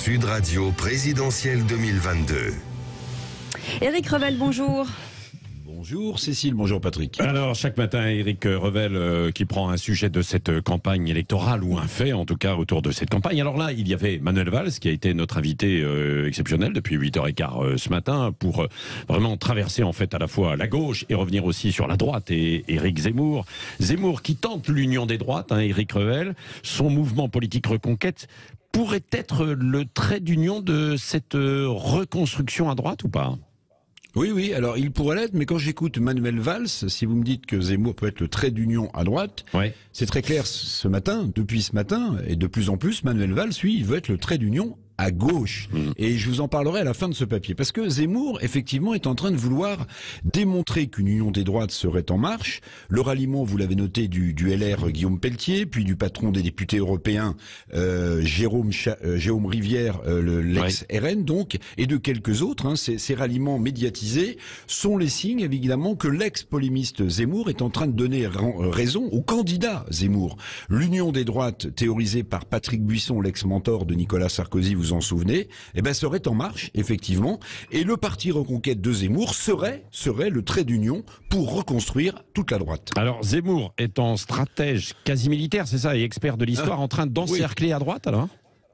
Sud Radio présidentielle 2022. Éric Revel, bonjour. Bonjour Cécile, bonjour Patrick. Alors chaque matin, Éric Revel qui prend un sujet de cette campagne électorale ou un fait en tout cas autour de cette campagne. Alors là, il y avait Manuel Valls qui a été notre invité exceptionnel depuis 8h15 ce matin pour vraiment traverser en fait à la fois la gauche et revenir aussi sur la droite et Éric Zemmour. Zemmour qui tente l'union des droites, Éric Revel, son mouvement politique Reconquête pourrait être le trait d'union de cette reconstruction à droite ou pas ? Oui, alors il pourrait l'être, mais quand j'écoute Manuel Valls, si vous me dites que Zemmour peut être le trait d'union à droite, ouais. C'est très clair ce matin, depuis ce matin, et de plus en plus, Manuel Valls, lui, il veut être le trait d'union à gauche. Et je vous en parlerai à la fin de ce papier. Parce que Zemmour, effectivement, est en train de vouloir démontrer qu'une union des droites serait en marche. Le ralliement, vous l'avez noté, du LR Guillaume Pelletier, puis du patron des députés européens Jérôme Rivière, l'ex-RN donc, et de quelques autres. Ces ralliements médiatisés sont les signes, évidemment, que l'ex-polémiste Zemmour est en train de donner raison au candidat Zemmour. L'union des droites, théorisée par Patrick Buisson, l'ex-mentor de Nicolas Sarkozy, vous en souvenez, serait en marche, effectivement, et le parti Reconquête de Zemmour serait le trait d'union pour reconstruire toute la droite. Alors Zemmour étant stratège quasi militaire, c'est ça, et expert de l'histoire, en train d'encercler à droite alors ?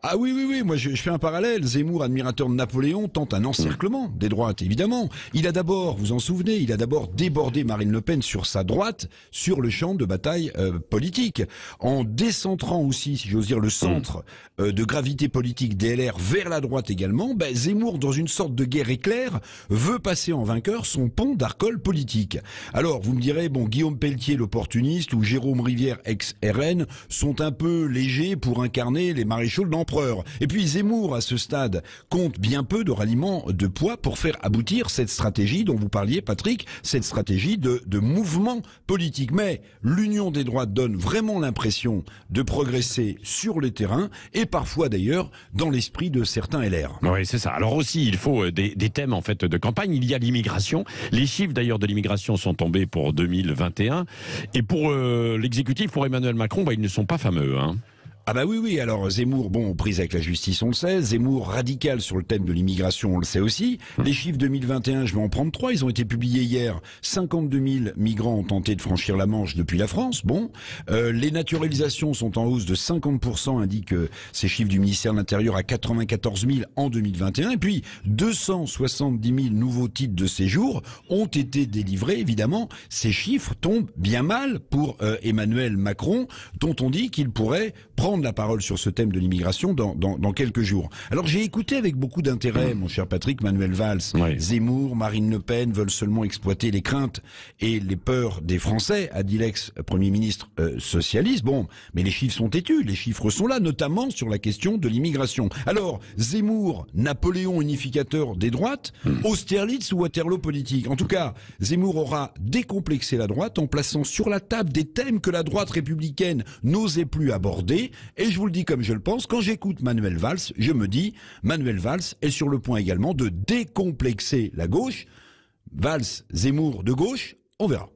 Ah oui, moi je fais un parallèle. Zemmour, admirateur de Napoléon, tente un encerclement des droites, évidemment. Il a d'abord, vous en souvenez, débordé Marine Le Pen sur sa droite, sur le champ de bataille politique, en décentrant aussi, si j'ose dire, le centre de gravité politique des LR vers la droite également. Zemmour, dans une sorte de guerre éclair, veut passer en vainqueur son pont d'Arcole politique. Alors, vous me direz, Guillaume Pelletier, l'opportuniste, ou Jérôme Rivière, ex-RN, sont un peu légers pour incarner les maréchaux de l'empereur. Et puis Zemmour, à ce stade, compte bien peu de ralliements de poids pour faire aboutir cette stratégie dont vous parliez, Patrick, cette stratégie de mouvement politique. Mais l'union des droites donne vraiment l'impression de progresser sur le terrain et parfois d'ailleurs dans l'esprit de certains LR. Oui, c'est ça. Alors aussi, il faut des thèmes en fait de campagne. Il y a l'immigration. Les chiffres d'ailleurs de l'immigration sont tombés pour 2021. Et pour l'exécutif, pour Emmanuel Macron, ils ne sont pas fameux. Ah oui, alors Zemmour, aux prises avec la justice, on le sait. Zemmour radical sur le thème de l'immigration, on le sait aussi. Les chiffres 2021, je vais en prendre 3, ils ont été publiés hier. 52 000 migrants ont tenté de franchir la Manche depuis la France. Les naturalisations sont en hausse de 50%, indiquent ces chiffres du ministère de l'Intérieur, à 94 000 en 2021. Et puis 270 000 nouveaux titres de séjour ont été délivrés. Évidemment, ces chiffres tombent bien mal pour Emmanuel Macron, dont on dit qu'il pourrait prendre la parole sur ce thème de l'immigration dans quelques jours. Alors j'ai écouté avec beaucoup d'intérêt, mon cher Patrick, Manuel Valls. Oui. Zemmour, Marine Le Pen veulent seulement exploiter les craintes et les peurs des Français, a dit l'ex-premier ministre socialiste. Mais les chiffres sont têtus, les chiffres sont là, notamment sur la question de l'immigration. Alors, Zemmour, Napoléon unificateur des droites, Austerlitz ou Waterloo politique. En tout cas, Zemmour aura décomplexé la droite en plaçant sur la table des thèmes que la droite républicaine n'osait plus aborder. Et je vous le dis comme je le pense, quand j'écoute Manuel Valls, je me dis, Manuel Valls est sur le point également de décomplexer la gauche. Valls, Zemmour de gauche, on verra.